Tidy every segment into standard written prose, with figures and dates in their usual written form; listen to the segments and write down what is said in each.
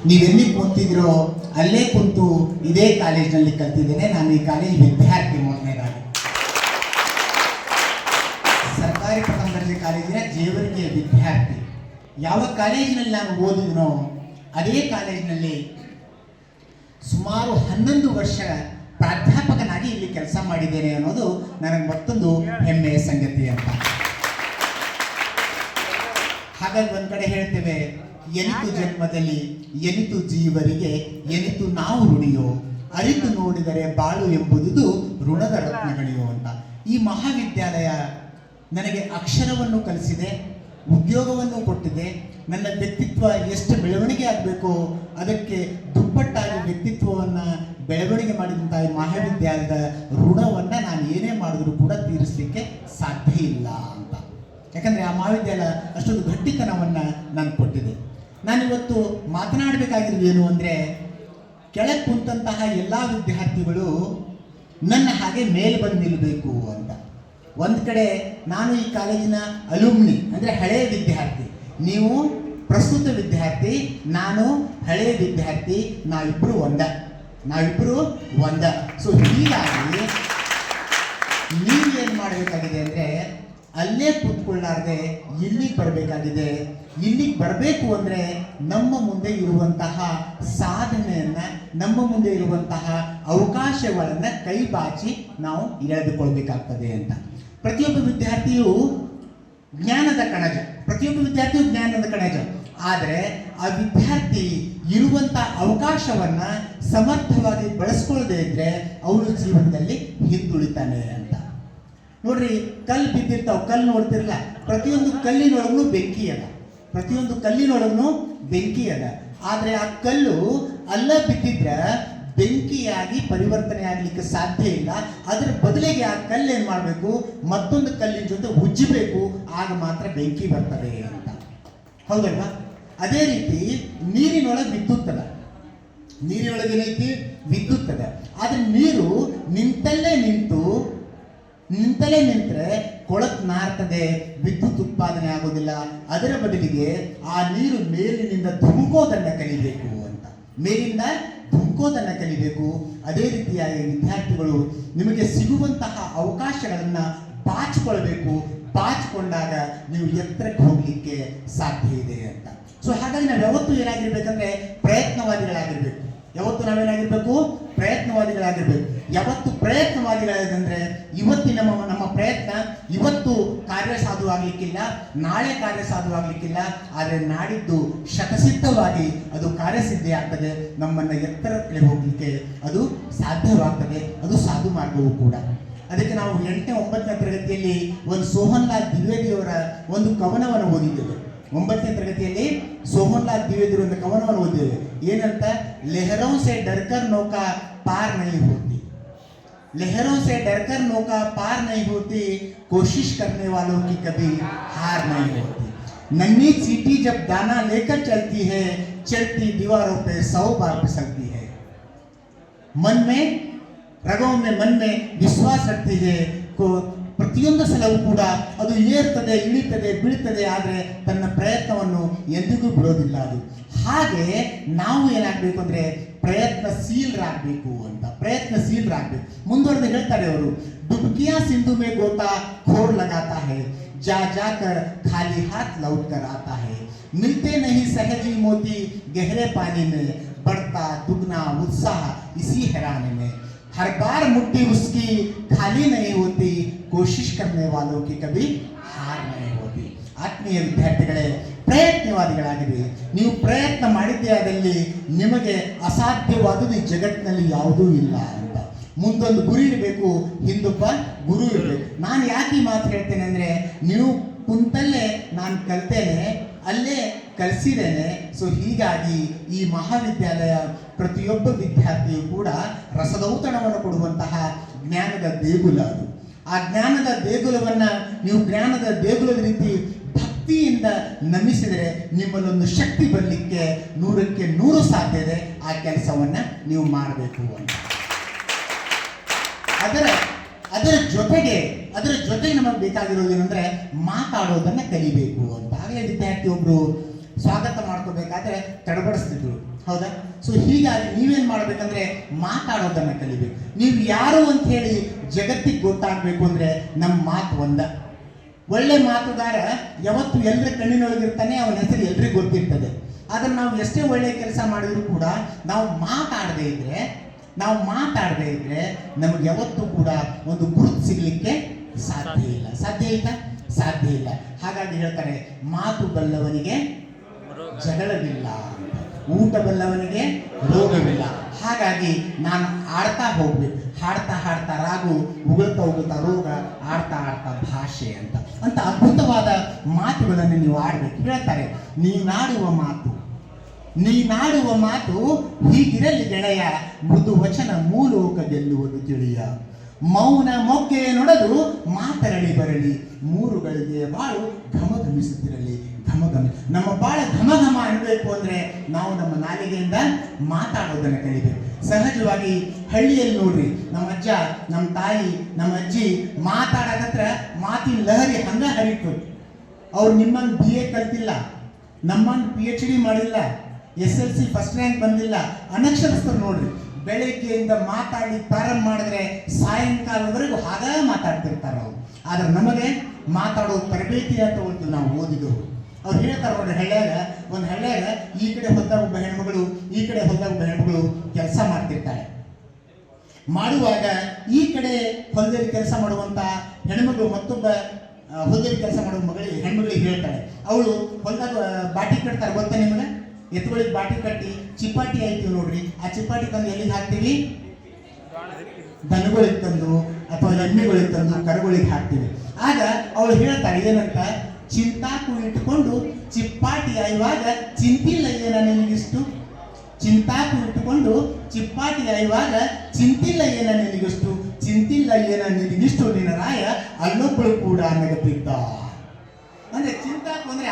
ನೀವೆಲ್ಲಿ ಕುಂತಿದ್ರೋ ಅಲ್ಲೇ ಕುಂತು ಇದೇ ಕಾಲೇಜಿನಲ್ಲಿ ಕಲ್ತಿದ್ದೇನೆ. ನಾನು ಈ ಕಾಲೇಜ್ ವಿದ್ಯಾರ್ಥಿ ಮೊದಲನೇದಾಗಿ. ಸರ್ಕಾರಿ ಪ್ರಥಮ ದರ್ಜೆ ಕಾಲೇಜಿನ ಜೇವರಿಗೆಯ ವಿದ್ಯಾರ್ಥಿ. ಯಾವ ಕಾಲೇಜಿನಲ್ಲಿ ನಾನು ಓದಿದ್ನೋ ಅದೇ ಕಾಲೇಜಿನಲ್ಲಿ ಸುಮಾರು 11 ವರ್ಷ ಪ್ರಾಧ್ಯಾಪಕನಾಗಿ ಇಲ್ಲಿ ಕೆಲಸ ಮಾಡಿದ್ದೇನೆ ಅನ್ನೋದು ನನಗೆ ಮತ್ತೊಂದು ಹೆಮ್ಮೆಯ ಸಂಗತಿ ಅಂತ. ಹಾಗಾಗಿ ಒಂದು ಕಡೆ ಹೇಳ್ತೇವೆ, ಎನಿತು ಜನ್ಮದಲ್ಲಿ ಎನಿತು ಜೀವರಿಗೆ ಎನಿತು ನಾವು ಋಣಿಯೋ, ಅರಿತು ನೋಡಿದರೆ ಬಾಳು ಎಂಬುದು ಋಣದ ರತ್ನಗಳಿಯೋ ಅಂತ. ಈ ಮಹಾವಿದ್ಯಾಲಯ ನನಗೆ ಅಕ್ಷರವನ್ನು ಕಲಿಸಿದೆ, ಉದ್ಯೋಗವನ್ನು ಕೊಟ್ಟಿದೆ. ನನ್ನ ವ್ಯಕ್ತಿತ್ವ ಎಷ್ಟು ಬೆಳವಣಿಗೆ ಆಗಬೇಕೋ ಅದಕ್ಕೆ ದುಪ್ಪಟ್ಟಾಗಿ ವ್ಯಕ್ತಿತ್ವವನ್ನು ಬೆಳವಣಿಗೆ ಮಾಡಿದಂಥ ಈ ಮಹಾವಿದ್ಯಾಲಯದ ಋಣವನ್ನು ನಾನು ಏನೇ ಮಾಡಿದ್ರೂ ಕೂಡ ತೀರಿಸಲಿಕ್ಕೆ ಸಾಧ್ಯ ಇಲ್ಲ ಅಂತ. ಯಾಕಂದರೆ ಆ ಮಹಾವಿದ್ಯಾಲಯ ಅಷ್ಟೊಂದು ಗಟ್ಟಿತನವನ್ನು ನಾನು ಕೊಟ್ಟಿದೆ. ನಾನಿವತ್ತು ಮಾತನಾಡಬೇಕಾಗಿರೋದು ಏನು ಅಂದರೆ, ಕೆಳಗೆ ಕುಂತಹ ಎಲ್ಲ ವಿದ್ಯಾರ್ಥಿಗಳು ನನ್ನ ಹಾಗೆ ಮೇಲೆ ಬಂದು ನಿಲ್ಲಬೇಕು ಅಂತ. ಒಂದು ಕಡೆ ನಾನು ಈ ಕಾಲೇಜಿನ ಅಲುಮ್ನಿ ಅಂದರೆ ಹಳೆಯ ವಿದ್ಯಾರ್ಥಿ, ನೀವು ಪ್ರಸ್ತುತ ವಿದ್ಯಾರ್ಥಿ, ನಾನು ಹಳೆಯ ವಿದ್ಯಾರ್ಥಿ, ನಾವಿಬ್ಬರು ಒಂದ. ಸೊ ಹೀಗಾಗಿ ನೀವೇನು ಮಾಡಬೇಕಾಗಿದೆ ಅಂದರೆ, ಅಲ್ಲೇ ಕೂತ್ಕೊಳ್ಳಾರ್ದೆ ಇಲ್ಲಿಗೆ ಬರಬೇಕಾಗಿದೆ. ಇಲ್ಲಿಗೆ ಬರಬೇಕು ಅಂದರೆ ನಮ್ಮ ಮುಂದೆ ಇರುವಂತಹ ಸಾಧನೆಯನ್ನು, ನಮ್ಮ ಮುಂದೆ ಇರುವಂತಹ ಅವಕಾಶಗಳನ್ನು ಕೈ ಬಾಚಿ ನಾವು ಎಳೆದುಕೊಳ್ಬೇಕಾಗ್ತದೆ ಅಂತ. ಪ್ರತಿಯೊಬ್ಬ ವಿದ್ಯಾರ್ಥಿಯು ಜ್ಞಾನದ ಕಣಜ, ಆದರೆ ಆ ವಿದ್ಯಾರ್ಥಿ ಇರುವಂಥ ಅವಕಾಶವನ್ನು ಸಮರ್ಥವಾಗಿ ಬಳಸ್ಕೊಳ್ಳದೆ ಇದ್ದರೆ ಅವನು ಜೀವನದಲ್ಲಿ ಹಿಂದುಳಿತಾನೆ ಅಂತ. ನೋಡ್ರಿ, ಕಲ್ಲು ಬಿದ್ದಿರ್ತಾವೆ, ಕಲ್ಲು ನೋಡ್ತಿರಲ್ಲ, ಪ್ರತಿಯೊಂದು ಕಲ್ಲಿನೊಳಗೂ ಬೆಂಕಿ ಅದ. ಆದರೆ ಆ ಕಲ್ಲು ಅಲ್ಲ ಬಿದ್ದಿದ್ರೆ ಬೆಂಕಿಯಾಗಿ ಪರಿವರ್ತನೆ ಆಗಲಿಕ್ಕೆ ಸಾಧ್ಯ ಇಲ್ಲ. ಅದರ ಬದಲಿಗೆ ಆ ಕಲ್ಲು ಏನು ಮಾಡಬೇಕು, ಮತ್ತೊಂದು ಕಲ್ಲಿನ ಜೊತೆ ಉಜ್ಜಬೇಕು, ಆಗ ಮಾತ್ರ ಬೆಂಕಿ ಬರ್ತದೆ ಅಂತ. ಹೌದಲ್ವಾ? ಅದೇ ರೀತಿ ನೀರಿನೊಳಗೆ ವಿದ್ಯುತ್ ಅದ. ಆದರೆ ನೀರು ನಿಂತಲ್ಲೇ ನಿಂತರೆ ಕೊಳಕು ನಾರ್ತದೆ, ವಿದ್ಯುತ್ ಉತ್ಪಾದನೆ ಆಗೋದಿಲ್ಲ. ಅದರ ಬದಲಿಗೆ ಆ ನೀರು ಮೇಲಿನಿಂದ ಧುಮುಕೋದನ್ನು ಕಲಿಬೇಕು. ಅದೇ ರೀತಿಯಾಗಿ ವಿದ್ಯಾರ್ಥಿಗಳು ನಿಮಗೆ ಸಿಗುವಂತಹ ಅವಕಾಶಗಳನ್ನು ಬಾಚಿಕೊಂಡಾಗ ನೀವು ಎತ್ತರಕ್ಕೆ ಹೋಗಲಿಕ್ಕೆ ಸಾಧ್ಯ ಇದೆ ಅಂತ. ಸೊ ಹಾಗಾಗಿ ನಾವು ಯಾವತ್ತೂ ಏನಾಗಿರ್ಬೇಕಂದ್ರೆ ಪ್ರಯತ್ನವಾದಿಗಳಾಗಿರ್ಬೇಕು. ಯಾವತ್ತು ಪ್ರಯತ್ನವಾದಿಗಳಾಗಿದ್ರೆ ಇವತ್ತಿನ ನಮ್ಮ ಪ್ರಯತ್ನ ಇವತ್ತು ಕಾರ್ಯಸಾಧು ಆಗಲಿಕ್ಕಿಲ್ಲ, ನಾಳೆ ಕಾರ್ಯಸಾಧುವಾಗಲಿಕ್ಕಿಲ್ಲ, ಆದರೆ ನಾಡಿದ್ದು ಶತಸಿದ್ಧವಾಗಿ ಅದು ಕಾರ್ಯಸಿದ್ಧಿ ಆಗ್ತದೆ. ನಮ್ಮನ್ನು ಎತ್ತರಕ್ಕೆ ಹೋಗಲಿಕ್ಕೆ ಅದು ಸಾಧ್ಯವಾಗ್ತದೆ, ಅದು ಸಾಧು ಮಾರ್ಗವೂ ಕೂಡ. ಅದಕ್ಕೆ ನಾವು 8ನೇ 9ನೇ ತರಗತಿಯಲ್ಲಿ ಒಂದು ಸೋಹನ್ಲಾಲ್ ದ್ವಿವೇದಿಯವರ ಒಂದು ಕವನವನ್ನು ಓದಿದ್ದೇವೆ. 9ನೇ ತರಗತಿಯಲ್ಲಿ ಸೋಹನ್ಲಾಲ್ ದ್ವಿವೇದಿಯವರ ಒಂದು ಕವನವನ್ನು ಓದಿದ್ದೇವೆ. ಏನಂತ? ಲಹರೋं से डरकर नौका पार नहीं होती, कोशिश करने वालों की कभी हार नहीं होती. नन्ही चींटी जब दाना लेकर चलती है, चलती दीवारों पे 100 बार फिसलती है. मन में ವಿಶ್ವಾಸ ರಕ್ತಿದೆ. ಪ್ರತಿಯೊಂದು ಸಲವೂ ಕೂಡ ಅದು ಏರ್ತದೆ, ಇಳಿತದೆ, ಬೀಳ್ತದೆ, ಆದರೆ ತನ್ನ ಪ್ರಯತ್ನವನ್ನು ಎಂದಿಗೂ ಬಿಡೋದಿಲ್ಲ ಅದು. ಹಾಗೆ ನಾವು ಏನಾಗಬೇಕು ಅಂದರೆ ಪ್ರಯತ್ನಶೀಲರಾಗಬೇಕು ಅಂತ. ಮುಂದುವರೆದು ಹೇಳ್ತಾರೆ ಅವರು, ಡುಬ್ಕಿಯಾ ಸಿಂಧು ಮೇ ಗೋತಾ ಖೋರ್ ಲಗಾತಾ ಹೈ, जाकर खाली हाथ लौट कर आता है. मिलते नहीं सहजी मोती गहरे पानी में, बढ़ता दुगना उत्साह इसी हैरानी में. हर बार मुट्ठी उसकी खाली नहीं होती, कोशिश करने वालों की कभी हार नहीं होती. ಆತ್ಮೀಯ ವಿದ್ಯಾರ್ಥಿಗಳೇ, ಪ್ರಯತ್ನವಾದಿಗಳಾಗಿರಿ. ನೀವು ಪ್ರಯತ್ನ ಮಾಡಿದ್ದೇ ಆದಲ್ಲಿ ನಿಮಗೆ ಅಸಾಧ್ಯವಾದುದು ಈ ಜಗತ್ತಿನಲ್ಲಿ ಯಾವುದೂ ಇಲ್ಲ ಅಂತ. ಮುಂದೊಂದು ಗುರಿ ಇರಬೇಕು, ಹಿಂದೊಬ್ಬ ಗುರು ಇರಬೇಕು. ನಾನು ಯಾಕೆ ಈ ಮಾತು ಹೇಳ್ತೇನೆ ಅಂದರೆ, ನೀವು ಕುಂತಲ್ಲೇ ನಾನು ಕಲ್ತೇನೆ, ಅಲ್ಲೇ ಕಲಿಸಿದ್ದೇನೆ. ಸೊ ಹೀಗಾಗಿ ಈ ಮಹಾವಿದ್ಯಾಲಯ ಪ್ರತಿಯೊಬ್ಬ ವಿದ್ಯಾರ್ಥಿಯು ಕೂಡ ರಸದೌತಣವನ್ನು ಕೊಡುವಂತಹ ಜ್ಞಾನದ ದೇಗುಲ ಅದು. ಆ ಜ್ಞಾನದ ದೇಗುಲವನ್ನು ನೀವು ಜ್ಞಾನದ ದೇಗುಲದ ರೀತಿ ಭಕ್ತಿಯಿಂದ ನಮಿಸಿದರೆ ನಿಮ್ಮಲ್ಲೊಂದು ಶಕ್ತಿ ಬರಲಿಕ್ಕೆ 100ಕ್ಕೆ 100 ಸಾಧ್ಯ ಇದೆ. ಆ ಕೆಲಸವನ್ನು ನೀವು ಮಾಡಬೇಕು ಅಂತ. ಅದರ ಜೊತೆಗೆ ನಮಗೆ ಬೇಕಾಗಿರೋದು ಏನಂದ್ರೆ ಮಾತಾಡೋದನ್ನ ಕಲಿಬೇಕು ಅಂತ. ಆಗಲೇ ವಿದ್ಯಾರ್ಥಿ ಒಬ್ರು ಸ್ವಾಗತ ಮಾಡ್ಕೋಬೇಕಾದ್ರೆ ತಡಬಡಿಸ್ತಿದ್ರು, ಹೌದಾ? ಸೊ ಹೀಗಾಗಿ ನೀವೇನು ಮಾಡಬೇಕಂದ್ರೆ ಮಾತಾಡೋದನ್ನು ಕಲಿಬೇಕು. ನೀವು ಯಾರು ಅಂತ ಹೇಳಿ ಜಗತ್ತಿಗೆ ಗೊತ್ತಾಗಬೇಕು ಅಂದರೆ ನಮ್ಮ ಮಾತು ಒಂದ. ಒಳ್ಳೆ ಮಾತುಗಾರ ಯಾವತ್ತು ಎಲ್ಲರ ಕಣ್ಣಿನೊಳಗಿರ್ತಾನೆ, ಅವನ ಹೆಸರು ಎಲ್ರಿಗೂ ಗೊತ್ತಿರ್ತದೆ. ಆದರೆ ನಾವು ಎಷ್ಟೇ ಒಳ್ಳೆ ಕೆಲಸ ಮಾಡಿದ್ರು ಕೂಡ ನಾವು ಮಾತಾಡದೇ ಇದ್ರೆ ನಮಗೆ ಯಾವತ್ತೂ ಕೂಡ ಒಂದು ಗುರುತು ಸಿಗಲಿಕ್ಕೆ ಸಾಧ್ಯ ಇಲ್ಲ. ಹಾಗಾಗಿ ಹೇಳ್ತಾರೆ, ಮಾತು ಬಲ್ಲವನಿಗೆ ಜಗಳವಿಲ್ಲ, ಊಟ ಬಲ್ಲವನಿಗೆ ರೋಗವಿಲ್ಲ. ಹಾಗಾಗಿ ನಾನು ಆಡ್ತಾ ಹೋಗ್ಬೇಕು, ಹಾಡ್ತಾ ರಾಗು, ಉಗುಳ್ತಾ ರೋಗ, ಆಡ್ತಾ ಭಾಷೆ ಅಂತ ಅದ್ಭುತವಾದ ಮಾತುಗಳನ್ನು ನೀವು ಆಡ್ಬೇಕು. ಹೇಳ್ತಾರೆ, ನೀನಾಡುವ ಮಾತು ಹೀಗಿರಲಿ ಗೆಳೆಯ, ಮೃದು ವಚನ ಮೂಲೋಕ ಗೆಲ್ಲುವುದು ತಿಳಿಯ. ಮೌನ ಮೊಗ್ಗೆ ನೊಡದು ಮಾತರಳಿ ಬರಲಿ, ಮೂರುಗಳಿಗೆ ಬಾಳು ಘಮಘಮಿಸುತ್ತಿರಲಿ. ನಮ್ಮ ಬಾಳ ಘಮಘಮ ಅನ್ಬೇಕು ಅಂದ್ರೆ ನಾವು ನಮ್ಮ ನಾಲಿಗೆಯಿಂದ ಮಾತಾಡೋದನ್ನು ಕಲಿಬೇಕು. ಸಹಜವಾಗಿ ಹಳ್ಳಿಯಲ್ಲಿ ನೋಡ್ರಿ, ನಮ್ಮ ಅಜ್ಜ, ನಮ್ಮ ತಾಯಿ, ನಮ್ಮ ಅಜ್ಜಿ ಮಾತಾಡಕತ್ರ ಮಾತಿನ ಲಹರಿ ಹಂಗ ಹರಿತು. ಅವ್ರು ನಿಮ್ಮಂಗೆ BA ಕಲ್ತಿಲ್ಲ, ನಮ್ಮಂಗೆ PhD ಮಾಡಿಲ್ಲ, SLC ಫಸ್ಟ್ ರ್ಯಾಂಕ್ ಬಂದಿಲ್ಲ, ಅನಕ್ಷರಸ್ಥರು ನೋಡ್ರಿ. ಬೆಳಗ್ಗೆಯಿಂದ ಮಾತಾಡಿ ಪ್ರಾರಂಭ ಮಾಡಿದ್ರೆ ಸಾಯಂಕಾಲವರೆಗೂ ಹಾಗ ಮಾತಾಡ್ತಿರ್ತಾರೆ ಅವರು. ಆದ್ರೆ ನಮಗೆ ಮಾತಾಡೋ ತರಬೇತಿ ಅಂತ ತಗೊಳ್ತೀವಿ ನಾವು ಓದಿದವರು. ಅವ್ರು ಹೇಳ್ತಾರೆ ನೋಡಿ, ಒಂದು ಹಳ್ಳ್ಯಾಗ ಈ ಕಡೆ ಹೊಲದಾಗ ಒಬ್ಬ ಹೆಣ್ಮಗಳು, ಈ ಕಡೆ ಹೊಲದಾಗ ಒಬ್ಬ ಹೆಣ್ಮಗಳು ಕೆಲಸ ಮಾಡ್ತಿರ್ತಾಳೆ. ಮಾಡುವಾಗ ಈ ಕಡೆ ಹೊಲದಲ್ಲಿ ಕೆಲಸ ಮಾಡುವಂತ ಹೆಣ್ಮಗಳು ಮತ್ತೊಬ್ಬ ಹೊಲದಲ್ಲಿ ಕೆಲಸ ಮಾಡುವ ಹೆಣ್ಮಗಳಿಗೆ ಹೇಳ್ತಾಳೆ. ಅವಳು ಹೊಲದಾಗ ಬಾಟಿ ಕಟ್ತಾರೆ, ಗೊತ್ತಾ ನಿಮಗೆ? ಎತ್ತುಗಳಿಗೆ ಬಾಟಿ ಕಟ್ಟಿ ಚಿಪ್ಪಾಟಿ ಆಯ್ತೀವಿ ನೋಡ್ರಿ, ಆ ಚಿಪ್ಪಾಟಿ ತಂದು ಎಲ್ಲಿಗೆ ಹಾಕ್ತೀವಿ? ದನಗಳಿಗೆ ತಂದು ಅಥವಾ ಎಮ್ಮೆಗಳಿಗೆ ತಂದು ಕರುಗಳಿಗೆ ಹಾಕ್ತೀವಿ. ಆಗ ಅವಳು ಹೇಳ್ತಾಳೆ ಏನಂತ, ಚಿಂತಾಕು ಇಟ್ಟುಕೊಂಡು ಚಿಪ್ಪಾಟಿ ಆಯುವಾಗ ಚಿಂತಿಲ್ಲ ಏನ ನಿನಗಿಷ್ಟು. ಚಿಂತಾಕು ಇಟ್ಟುಕೊಂಡು ಚಿಪ್ಪಾಟಿ ಆಯುವಾಗ ಚಿಂತಿಲ್ಲ ಏನ ನಿನಗಿಷ್ಟು ನಿನ್ನ ರಾಯ ಅಲ್ಲೊಬ್ಬಳು ಕೂಡ ನಗತಿದ್ದ. ಅಂದ್ರೆ ಚಿಂತಾಕು ಅಂದ್ರೆ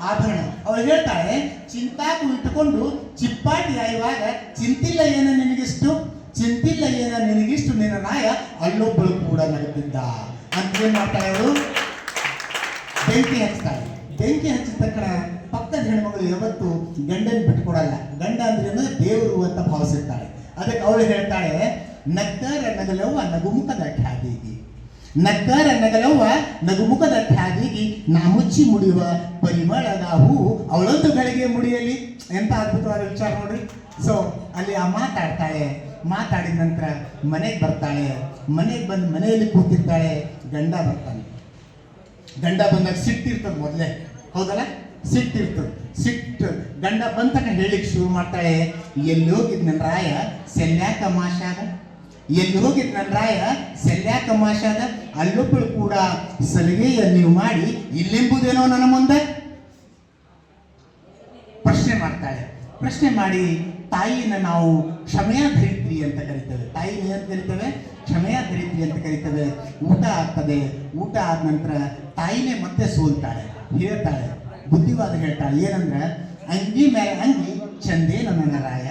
ಆಭರಣ. ಅವಳು ಹೇಳ್ತಾಳೆ, ಚಿಂತಾಕು ಇಟ್ಟುಕೊಂಡು ಚಿಪ್ಪಾಟಿ ಆಯುವಾಗ ಚಿಂತಿಲ್ಲ ಏನ ನಿನಗಿಷ್ಟು ನಿನ್ನ ರಾಯ ಅಲ್ಲೊಬ್ಬಳು ಕೂಡ ನಗತಿದ್ದ ಅಂತ ಏನ್ ಮಾಡ್ತಾಳೆ ಅವಳು? ಬೆಂಕಿ ಹಚ್ಚಿದ ತಕ್ಷಣ ಪಕ್ಕದ ಹೆಣ್ಮಗಳು ಯಾವತ್ತು ಗಂಡನ ಬಿಟ್ಕೊಡಲ್ಲ. ಗಂಡ ಅಂದ್ರೆ ದೇವರು ಅಂತ ಭಾವಿಸಿರ್ತಾಳೆ. ಅದಕ್ಕೆ ಅವಳು ಹೇಳ್ತಾಳೆ, ನಕ್ಕರ ನಗಲವ್ವ ನಗುಮುಖದ ಖ್ಯಾದಿಗಿ ನಾ ಮುಚ್ಚಿ ಮುಡಿಯುವ ಪರಿಮಳದ ಹೂ ಅವಳೊಂದು ಗಳಿಗೆ ಮುಡಿಯಲಿ. ಎಂತ ಅದ್ಭುತವಾದ ವಿಚಾರ ನೋಡ್ರಿ. ಸೊ ಅಲ್ಲಿ ಆ ಮಾತಾಡಿದ ನಂತರ ಮನೆಗೆ ಬರ್ತಾಳೆ. ಮನೆಗೆ ಬಂದು ಮನೆಯಲ್ಲಿ ಕೂತಿರ್ತಾಳೆ. ಗಂಡ ಬಂದಾಗ ಸಿಟ್ಟಿರ್ತದೆ ಮೊದಲೇ, ಹೌದಲ್ಲ? ಸಿಟ್ಟು ಗಂಡ ಬಂದ ತನಕ ಹೇಳಿಕ್ ಶುರು ಮಾಡ್ತಾಳೆ, ಎಲ್ಲಿ ಹೋಗಿದ್ ನನ್ನ ರಾಯ ಸೆಲ್ಯಾಕ ಮಾಷಾದ ಅಲ್ಲೊಬ್ಬಳು ಕೂಡ ಸಲಿಗೆಯ ನೀವು ಮಾಡಿ ಇಲ್ಲೆಂಬುದೇನೋ ನನ್ನ ಮುಂದೆ ಪ್ರಶ್ನೆ ಮಾಡಿ ತಾಯಿನ ನಾವು ಕ್ಷಮೆಯಾಧರಿತ್ರಿ ಅಂತ ಕರಿತೇವೆ. ಊಟ ಆಗ್ತದೆ. ಊಟ ಆದ ನಂತರ ತಾಯಿನೇ ಮತ್ತೆ ಸೋಲ್ತಾಳೆ. ಹೇಳ್ತಾಳೆ, ಬುದ್ಧಿವಾದ ಹೇಳ್ತಾಳೆ. ಏನಂದ್ರೆ, ಅಂಗಿ ಮೇಲೆ ಅಂಗಿ ಚಂದೇನೋ ನನ್ನ ರಾಯ.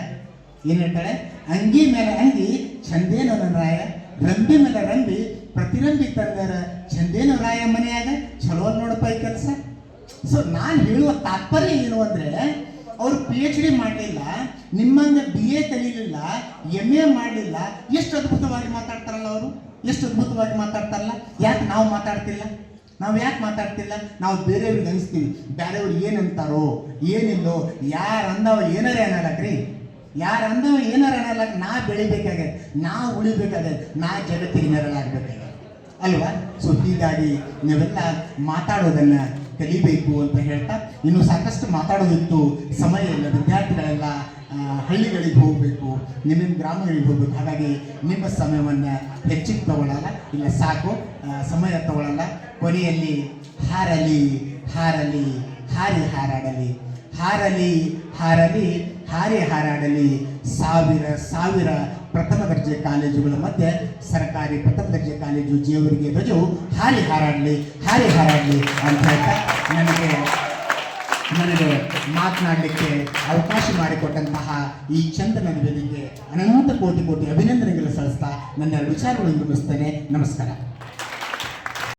ಏನ್ ಹೇಳ್ತಾಳೆ? ಅಂಗಿ ಮೇಲೆ ಅಂಗಿ ಚಂದೇನೋ ನನ್ನ ರಾಯ, ರಂಬಿ ಮೇಲೆ ರಂಬಿ ಪ್ರತಿರಂಬಿ ತಂದರ ಚಂದೇನೋ ರಾಯ ಮನೆಯಾಗ. ಚಲೋ ನೋಡಪ್ಪ ಈ ಕೆಲಸ. ಸೊ ನಾನು ಹೇಳುವ ತಾತ್ಪರ್ಯ ಏನು ಅಂದ್ರೆ, ಅವ್ರು PhD ಮಾಡಲಿಲ್ಲ, ನಿಮ್ಮಂಗ BA ಕಲೀಲಿಲ್ಲ, MA ಮಾಡಲಿಲ್ಲ, ಎಷ್ಟು ಅದ್ಭುತವಾಗಿ ಮಾತಾಡ್ತಾರಲ್ಲ ಅವರು, ಯಾಕೆ ನಾವು ಮಾತಾಡ್ತಿಲ್ಲ? ನಾವು ಬೇರೆಯವ್ರಿಗೆ ಅನಿಸ್ತೀವಿ. ಬೇರೆಯವ್ರು ಏನಂತಾರೋ ಏನಿಲ್ಲೋ, ಯಾರು ಅಂದವ ಏನಾರೇ ಅನ್ನಲಕ್ಕ ನಾ ಬೆಳಿಬೇಕಾಗ್ಯದ, ನಾ ಉಳಿಬೇಕಾಗ್ಯದ, ನಾ ಜಗತ್ತಿಗೆ ನೆರಳಾಗಬೇಕಾಗ್ಯದ ಅಲ್ವಾ? ಸೊ ಹೀಗಾಗಿ ನೀವೆಲ್ಲ ಮಾತಾಡೋದನ್ನ ಕಲಿಬೇಕು ಅಂತ ಹೇಳ್ತಾ, ಇನ್ನು ಸಾಕಷ್ಟು ಮಾತಾಡೋದಿತ್ತು, ಸಮಯ ಇಲ್ಲ. ವಿದ್ಯಾರ್ಥಿಗಳೆಲ್ಲ ಹಳ್ಳಿಗಳಿಗೆ ಹೋಗಬೇಕು, ನಿಮ್ಮ ಗ್ರಾಮಗಳಿಗೆ ಹೋಗ್ಬೇಕು. ಹಾಗಾಗಿ ನಿಮ್ಮ ಸಮಯವನ್ನು ಹೆಚ್ಚಿಗೆ ತಗೊಳ್ಳಲ್ಲ, ಇಲ್ಲ ಸಾಕು, ಸಮಯ ತಗೊಳ್ಳಲ್ಲ. ಕೊನೆಯಲ್ಲಿ ಹಾರಲಿ ಹಾರಿ ಹಾರಾಡಲಿ ಸಾವಿರ ಪ್ರಥಮ ದರ್ಜೆ ಕಾಲೇಜುಗಳ ಮಧ್ಯೆ ಸರ್ಕಾರಿ ಪ್ರಥಮ ದರ್ಜೆ ಕಾಲೇಜು ಜೇವರಿಗೆ ಧ್ವಜವು ಹಾರಿ ಹಾರಾಡಲಿ ಅಂತ ಹೇಳ್ತಾ ನನಗೆ ಮಾತನಾಡಲಿಕ್ಕೆ ಅವಕಾಶ ಮಾಡಿಕೊಟ್ಟಂತಹ ಈ ಚಂದನ ವೇದಿಕೆ ಅನಂತ ಕೋಟಿ ಅಭಿನಂದನೆಗಳು ಸಲ್ಲಿಸ್ತಾ ನನ್ನ ವಿಚಾರಗಳನ್ನು ಮುಗಿಸ್ತೇನೆ. ನಮಸ್ಕಾರ.